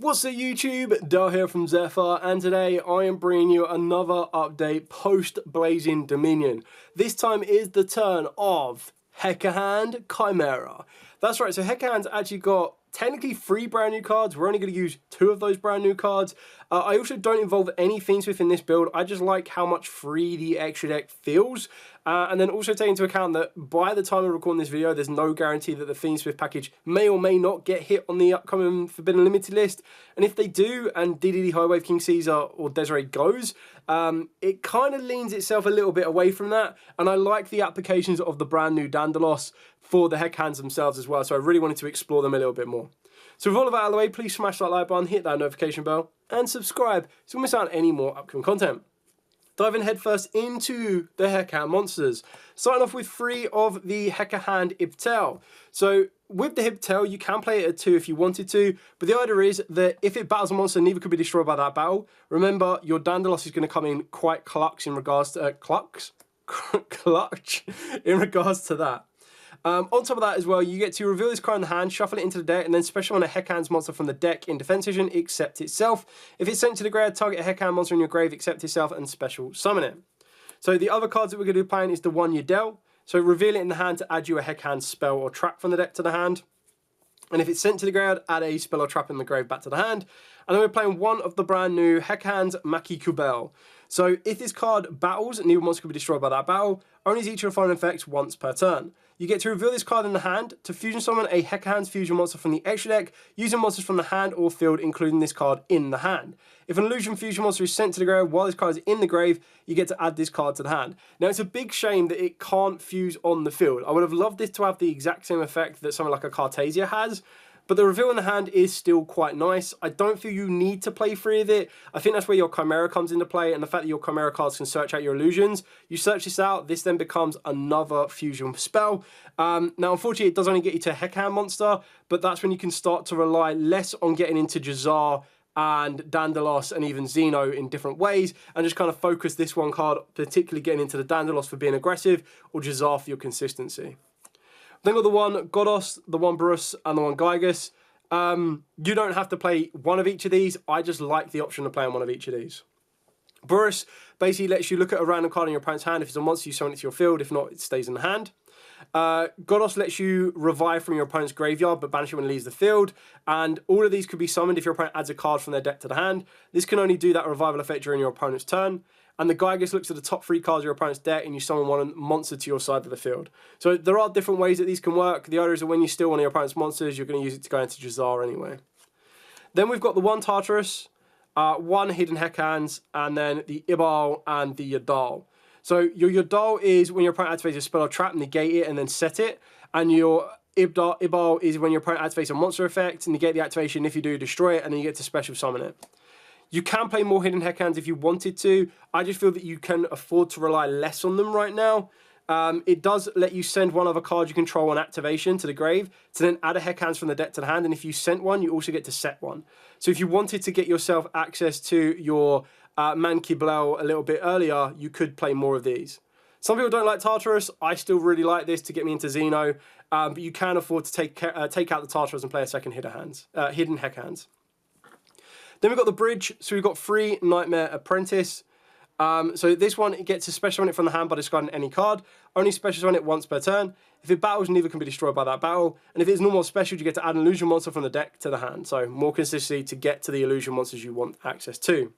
What's up YouTube, Dale here from Zephyr, and today I am bringing you another update post Blazing Dominion. This time is the turn of Hecahand Chimera. That's right, so Hecahand's actually got technically 3 brand new cards. We're only going to use 2 of those brand new cards. I also don't involve any Fiendsmith in this build. I just like how much free the extra deck feels. And then also take into account that by the time of recording this video, there's no guarantee that the Fiendsmith package may or may not get hit on the upcoming Forbidden Limited list. And if they do, and DDD Highwave King Caesar or Desiree goes, it kind of leans itself a little bit away from that. And I like the applications of the brand new Dandalos for the Hecahands themselves as well. So I really wanted to explore them a little bit more. So with all of that out of the way, please smash that like button, hit that notification bell, and subscribe so you don't miss out on any more upcoming content. Diving headfirst into the Hecahand monsters. Starting off with 3 of the Hecahand Ibtel. So with the Ibtel, you can play it at 2 if you wanted to, but the idea is that if it battles a monster, neither could be destroyed by that battle. Remember, your Dandalos is going to come in quite clutch in regards to clutch in regards to that. On top of that as well, you get to reveal this card in the hand, shuffle it into the deck, and then special on a Hecahands monster from the deck in defense vision, except itself. If it's sent to the grave, target a Hecahand monster in your grave, except itself, and special summon it. So the other cards that we're going to be playing is the one Yugioh. So reveal it in the hand to add you a Hecahand spell or trap from the deck to the hand. And if it's sent to the ground, add a spell or trap in the grave back to the hand. And then we're playing one of the brand new Hecahands Maki Kubel. So if this card battles, neither monster can be destroyed by that battle. Only each of the following effects once per turn. You get to reveal this card in the hand to fusion summon a Hecahands fusion monster from the extra deck, using monsters from the hand or field, including this card in the hand. If an illusion fusion monster is sent to the grave while this card is in the grave, you get to add this card to the hand. Now it's a big shame that it can't fuse on the field. I would have loved this to have the exact same effect that something like a Cartasia has, but the reveal in the hand is still quite nice. I don't feel you need to play 3 of it. I think that's where your Chimera comes into play, and the fact that your Chimera cards can search out your illusions. You search this out, this then becomes another fusion spell. Now, unfortunately, it does only get you to a Hecahand monster, but that's when you can start to rely less on getting into Jazar and Dandalos and even Xeno in different ways, and just kind of focus this one card, particularly getting into the Dandalos for being aggressive, or Jazar for your consistency. Then got the one Godos, the one Brus, and the one Gygus. You don't have to play one of each of these. I just like the option of playing one of each of these. Brus basically lets you look at a random card in your opponent's hand. If it's a monster, you summon it to your field. If not, it stays in the hand. Godos lets you revive from your opponent's graveyard, but banish it when it leaves the field. And all of these could be summoned if your opponent adds a card from their deck to the hand. This can only do that revival effect during your opponent's turn. And the Gygus looks at the top 3 cards of your opponent's deck, and you summon one monster to your side of the field. So there are different ways that these can work. The idea is that when you steal one of your opponent's monsters, you're going to use it to go into Jazar anyway. Then we've got the one Tartarus, 1 Hidden Hecahands, and then the Ibal and the Yadal. So your Yadal is when your opponent activates a spell or trap, negate it, and then set it. And your Ibal is when your opponent activates a monster effect, negate the activation. If you do, destroy it, and then you get to special summon it. You can play more Hidden Hecahands if you wanted to. I just feel that you can afford to rely less on them right now. It does let you send one other card you control on activation to the grave to then add a Hecahands from the deck to the hand. And if you sent one, you also get to set one. So if you wanted to get yourself access to your Mankiblel a little bit earlier, you could play more of these. Some people don't like Tartarus. I still really like this to get me into Xeno. But you can afford to take out the Tartarus and play a second Hidden Hecahands. Then we've got the bridge, so we've got 3 Nightmare Apprentice. So this one, it gets to special summon it from the hand by discarding any card. Only special summon it once per turn. If it battles, neither can be destroyed by that battle. And if it's normal or special, you get to add an illusion monster from the deck to the hand. So more consistency to get to the illusion monsters you want access to.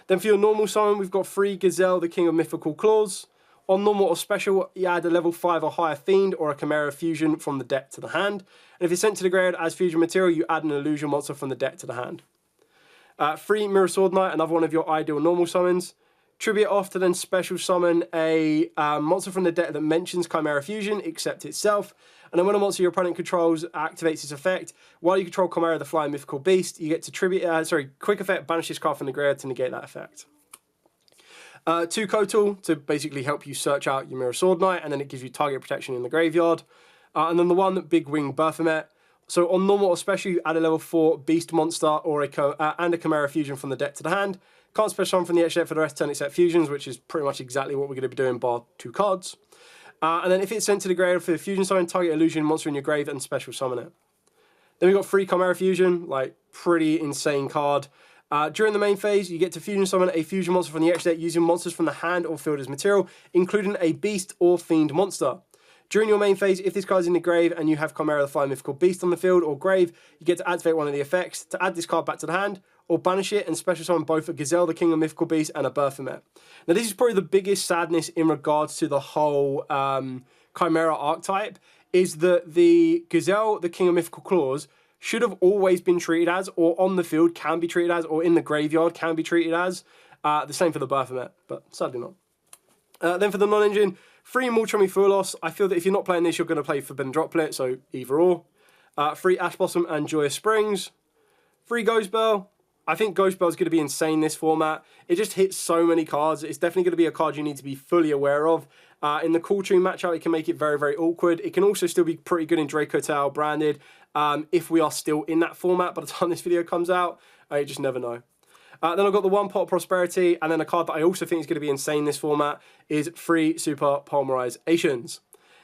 Then for your normal summon, we've got 3 Gazelle, the King of Mythical Claws. On normal or special, you add a level 5 or higher Fiend or a Chimera fusion from the deck to the hand. And if it's sent to the grave as fusion material, you add an illusion monster from the deck to the hand. 3 Mirror Sword Knight, another one of your ideal normal summons. Tribute off to then special summon a monster from the deck that mentions Chimera Fusion, except itself. And then when a monster your opponent controls activates its effect, while you control Chimera, the flying mythical beast, you get to quick effect, banish this card from the grave to negate that effect. 2 Kotal to basically help you search out your Mirror Sword Knight, and then it gives you target protection in the graveyard. And then the one Big Wing Berthamet. So on normal or special, you add a level 4 beast monster or and a Chimera fusion from the deck to the hand. Can't special summon from the extra deck for the rest of turn except fusions, which is pretty much exactly what we're going to be doing bar 2 cards. And then if it's sent to the grave for the fusion summon, target illusion monster in your grave and special summon it. Then we've got 3 Chimera Fusion, like pretty insane card. During the main phase, you get to fusion summon a fusion monster from the extra deck using monsters from the hand or field as material, including a beast or fiend monster. During your main phase, if this card is in the grave and you have Chimera the Fire Mythical Beast on the field or grave, you get to activate one of the effects to add this card back to the hand, or banish it and special summon both a Gazelle, the King of Mythical Beasts, and a Baphomet. Now, this is probably the biggest sadness in regards to the whole Chimera archetype, is that the Gazelle, the King of Mythical Claws, should have always been treated as, or on the field can be treated as, or in the graveyard can be treated as. The same for the Baphomet, but sadly not. Then for the non-engine, 3 Multrami Fulos. I feel that if you're not playing this, you're going to play Forbidden Droplet, so either or. 3 Ash Blossom and Joyous Springs. 3 Ghost Bell. I think Ghost Bell is going to be insane this format. It just hits so many cards. It's definitely going to be a card you need to be fully aware of. In the Cool Tune matchup, it can make it very, very awkward. It can also still be pretty good in Draco Tail branded if we are still in that format by the time this video comes out. You just never know. Then I've got the 1 Pot of Prosperity, and then a card that I also think is going to be insane this format is 3 Super Polymerizations.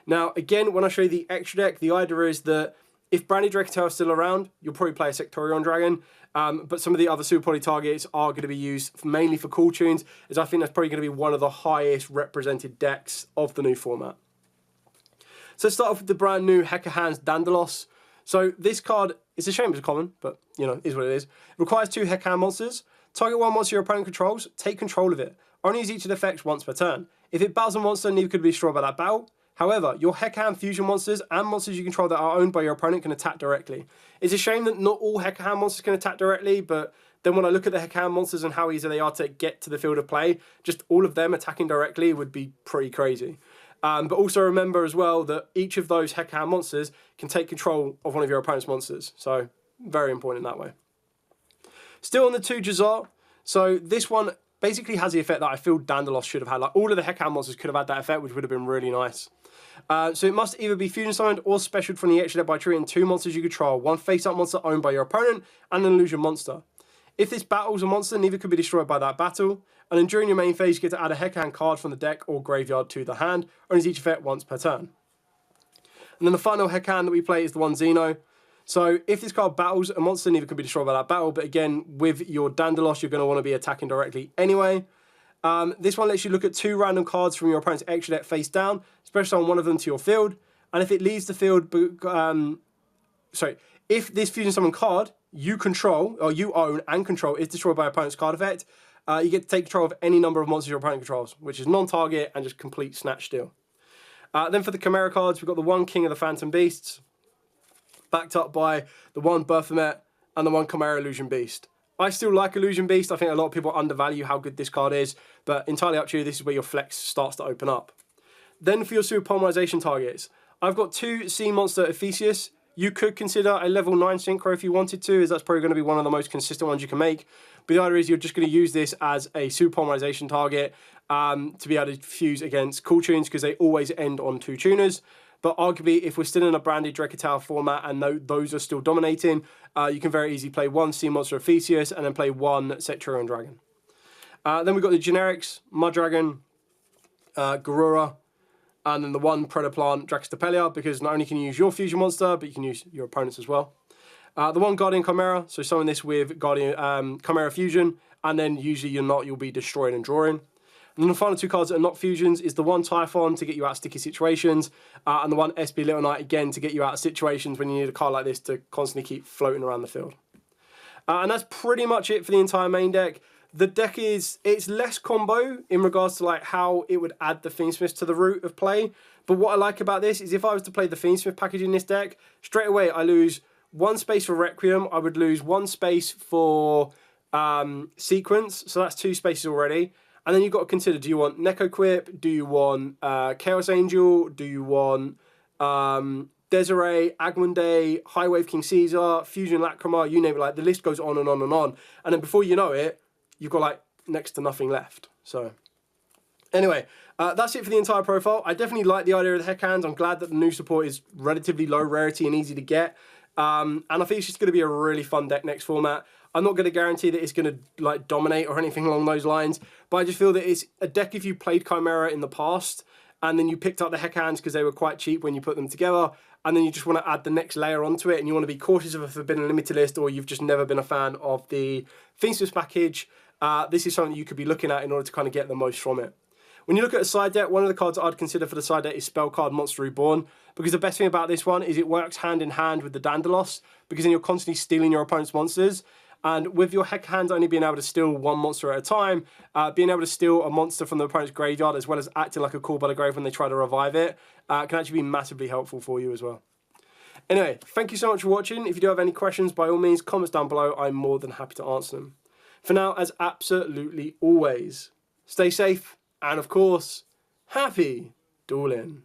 Now, again, when I show you the extra deck, the idea is that if Brandy Dracotail is still around, you'll probably play a Sectorion Dragon, but some of the other Super Poly targets are going to be used mainly for Cool Tunes, as I think that's probably going to be one of the highest represented decks of the new format. So let's start off with the brand new Hecahands Dandalos. So this card, it's a shame it's common, but, you know, is what it is. It requires 2 Hecahand monsters. Target 1 monster your opponent controls, take control of it. Only use each of the effects once per turn. If it battles a monster, neither could be destroyed by that battle. However, your Hecahand fusion monsters and monsters you control that are owned by your opponent can attack directly. It's a shame that not all Hecahand monsters can attack directly, but then when I look at the Hecahand monsters and how easy they are to get to the field of play, just all of them attacking directly would be pretty crazy. But also remember as well that each of those Hecahand monsters can take control of one of your opponent's monsters. So, very important in that way. Still on the 2 Jazar. So this one basically has the effect that I feel Dandalos should have had. Like all of the Hecahand monsters could have had that effect, which would have been really nice. So it must either be fusion summoned or specialed from the extra deck by treating 2 monsters you control, 1 face-up monster owned by your opponent, and an illusion monster. If this battles a monster, neither could be destroyed by that battle. And then during your main phase, you get to add a Hecahand card from the deck or graveyard to the hand, only each effect once per turn. And then the final Hecahand that we play is the 1 Xeno. So if this card battles a monster, neither can be destroyed by that battle. But again, with your Dandalos, you're going to want to be attacking directly anyway. This one lets you look at 2 random cards from your opponent's extra deck face down, special on one of them to your field. And if it leaves the field, if this fusion summon card you control, or you own and control, is destroyed by your opponent's card effect, you get to take control of any number of monsters your opponent controls, which is non-target and just complete snatch steal. Then for the Chimera cards, we've got the 1 King of the Phantom Beasts, backed up by the 1 Baphomet and the 1 Chimera Illusion Beast. I still like Illusion Beast. I think a lot of people undervalue how good this card is, but entirely up to you. This is where your flex starts to open up. Then for your Super Polymerization targets, I've got 2 Sea Monster Ephesius. You could consider a level 9 Synchro if you wanted to, as that's probably going to be one of the most consistent ones you can make. But the idea is you're just going to use this as a Super Polymerization target to be able to fuse against Cool Tunes, because they always end on 2 tuners. But arguably, if we're still in a branded Dracotail format and those are still dominating, you can very easily play 1 Sea Monster Ephesius and then play 1 Sectorion Dragon. Then we've got the generics, Mud Dragon, Garura, and then the 1 Predaplant Dracostapelia, because not only can you use your fusion monster, but you can use your opponent's as well. The 1 Guardian Chimera, so summon this with Guardian Chimera Fusion, and then usually you'll be destroying and drawing. And then the final 2 cards that are not fusions is the 1 Typhon to get you out of sticky situations, and the 1 SP Little Knight again to get you out of situations when you need a card like this to constantly keep floating around the field. And that's pretty much it for the entire main deck. The deck it's less combo in regards to like how it would add the Fiendsmiths to the route of play. But what I like about this is if I was to play the Fiendsmith package in this deck, straight away I lose 1 space for Requiem, I would lose 1 space for Sequence, so that's 2 spaces already. And then you've got to consider, do you want Neko Quip? Do you want Chaos Angel? Do you want Desiree, Agmunde, High Wave King Caesar, Fusion Lacrima, you name it, like the list goes on and on and on. And then before you know it, you've got like next to nothing left. So anyway, that's it for the entire profile. I definitely like the idea of the Hecahands. I'm glad that the new support is relatively low rarity and easy to get. And I think it's just going to be a really fun deck next format. I'm not going to guarantee that it's going to like dominate or anything along those lines, but I just feel that it's a deck if you played Chimera in the past and then you picked up the Hecahands because they were quite cheap when you put them together, and then you just want to add the next layer onto it, and you want to be cautious of a Forbidden Limited list, or you've just never been a fan of the Thingsmiths package, this is something that you could be looking at in order to kind of get the most from it. When you look at a side deck, one of the cards I'd consider for the side deck is Spell Card Monster Reborn, because the best thing about this one is it works hand in hand with the Dandalos, because then you're constantly stealing your opponent's monsters. And with your Hecahand only being able to steal one monster at a time, being able to steal a monster from the opponent's graveyard as well as acting like a call by the grave when they try to revive it, can actually be massively helpful for you as well. Anyway, thank you so much for watching. If you do have any questions, by all means, comments down below. I'm more than happy to answer them. For now, as absolutely always, stay safe and, of course, happy dueling.